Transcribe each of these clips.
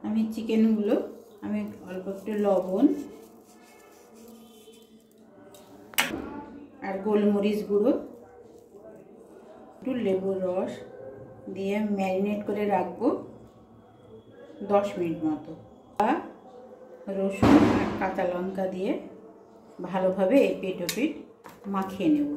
আমি চিকেনগুলো আমি অল্প একটু লবণ আর গোলমরিচ গুঁড়ো, একটু লেবুর রস দিয়ে ম্যারিনেট করে রাখবো 10 মিনিট মতো। রসুন আর কাঁচা লঙ্কা দিয়ে ভালোভাবে এপিট ওপিট মাখিয়ে নেব।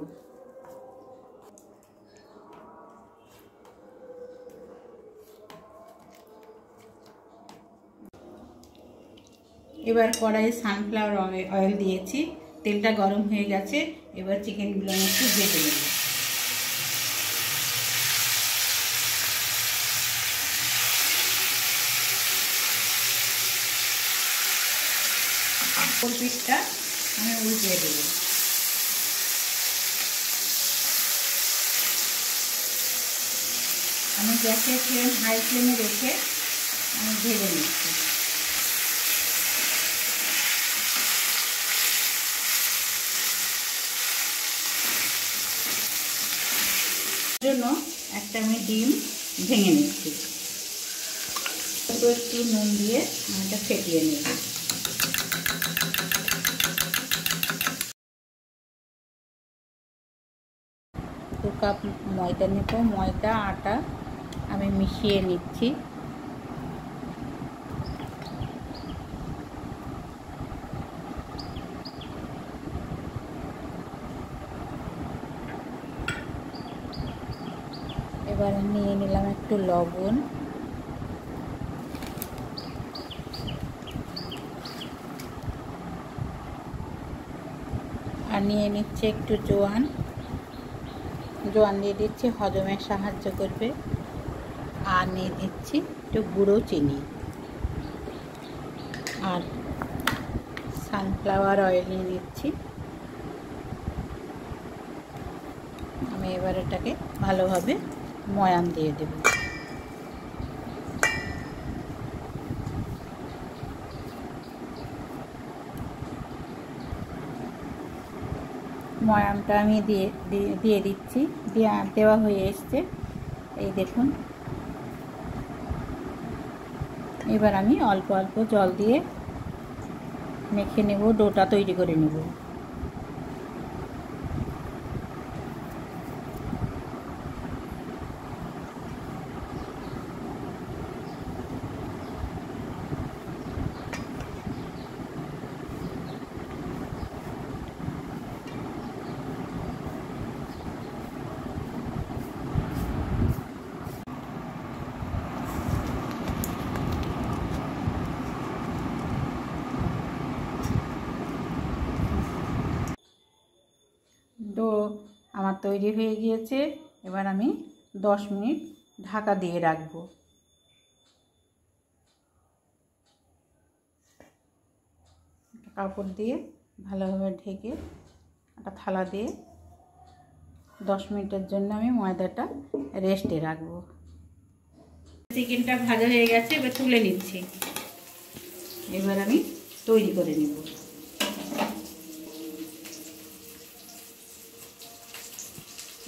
এবার কড়াইয়ে সানফ্লাওয়ার অয়েল দিয়েছি, তেলটা গরম হয়ে গেছে। এবার চিকেনগুলো আমি একটু ভেজে নেব। ওপর পিঠটা আমি উল্টে দেব। আমি গ্যাসের ফ্লেম হাই ফ্লেমে রেখে আমি ভেজে নিচ্ছি। জন্য একটা আমি ডিম ভেঙে নিচ্ছি। একটু নুন দিয়ে এটা ফেটিয়ে নেব। 2 কাপ ময়দা নেব। ময়দা আটা আমি মিশিয়ে নিচ্ছি। এবার নিয়ে নিলাম একটু লবণ, আর নিয়ে নিচ্ছে একটু জোয়ান দিয়ে দিচ্ছি, হজমে সাহায্য করবে। আর নিয়ে দিচ্ছি একটু গুঁড়ো চিনি আর সানফ্লাওয়ার অয়েল নিয়ে নিচ্ছি। আমি এবার এটাকে ভালোভাবে ময়ান দিয়ে দেব। ময়ামটা আমি দিয়ে দিচ্ছি। দেওয়া হয়ে এসছে, এই দেখুন। এবার আমি অল্প অল্প জল দিয়ে মেখে নেব, ডোটা তৈরি করে নেব। ডো আমার তৈরি হয়ে গিয়েছে। এবার আমি 10 মিনিট ঢাকা দিয়ে রাখবো। কাপড় দিয়ে ভালোভাবে ঢেকে একটা থালা দিয়ে 10 মিনিটের জন্য আমি ময়দাটা রেস্টে রাখবো। চিকেনটা ভাজা হয়ে গেছে, এবার তুলে নিচ্ছি। এবার আমি তৈরি করে নেব।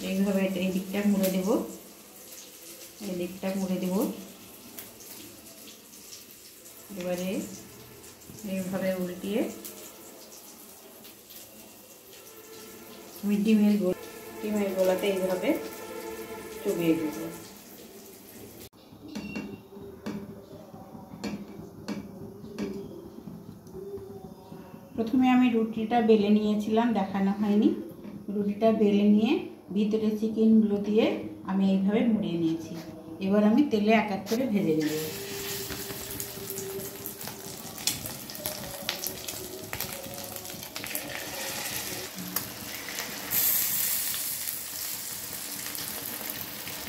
এইভাবে এই দিকটা মুড়ে দেব, এই দিকটা মুড়ে দেব। এবারে এইভাবে উল্টিয়ে আমি ডিমের গোলাতে এইভাবে চুবিয়ে দেব। প্রথমে আমি রুটিটা বেলে নিয়েছিলাম, দেখানো হয়নি। রুটিটা বেলে নিয়ে ভিতরে চিকেনগুলো দিয়ে আমি এইভাবে মুড়িয়ে নিয়েছি। এবার আমি তেলে এক এক করে ভেজে নেব।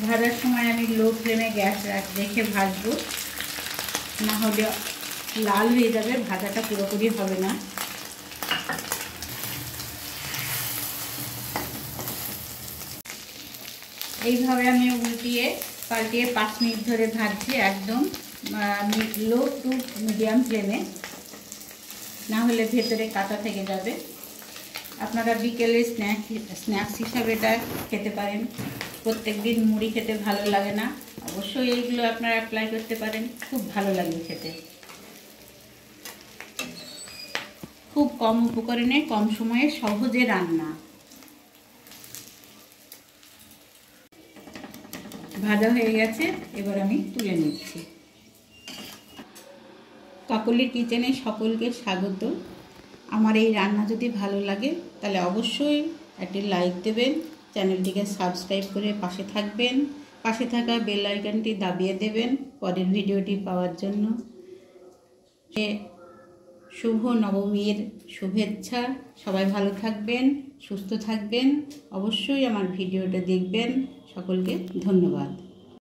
ভাজার সময় আমি লো ফ্লেমে গ্যাস রেখে ভাজবো, না হলে লাল হয়ে যাবে, ভাজাটা পুরোপুরি হবে না। এইভাবে আমি উল্টিয়ে পাল্টিয়ে 5 মিনিট ধরে ভাজছি, একদম লো টু মিডিয়াম ফ্লেমে, না হলে ভেতরে কাঁচা থেকে যাবে। আপনারা বিকেলে স্ন্যাক্স হিসাবে এটা খেতে পারেন। প্রত্যেকদিন মুড়ি খেতে ভালো লাগে না, অবশ্যই এইগুলো আপনারা অ্যাপ্লাই করতে পারেন, খুব ভালো লাগবে খেতে। খুব কম উপকরণে কম সময়ে সহজে রান্না। ভাজা হয়ে গেছে, এবার আমি তুলে নিচ্ছি। কাকলি কিচেনে সকলকে স্বাগত। আমার এই রান্না যদি ভালো লাগে তাহলে অবশ্যই একটি লাইক দেবেন, চ্যানেলটিকে সাবস্ক্রাইব করে পাশে থাকবেন, পাশে থাকা বেল আইকনটি দাবিয়ে দেবেন পরের ভিডিওটি পাওয়ার জন্য। শুভ নবমীর শুভেচ্ছা। সবাই ভালো থাকবেন, সুস্থ থাকবেন, অবশ্যই আমার ভিডিওটা দেখবেন। সকলকে ধন্যবাদ।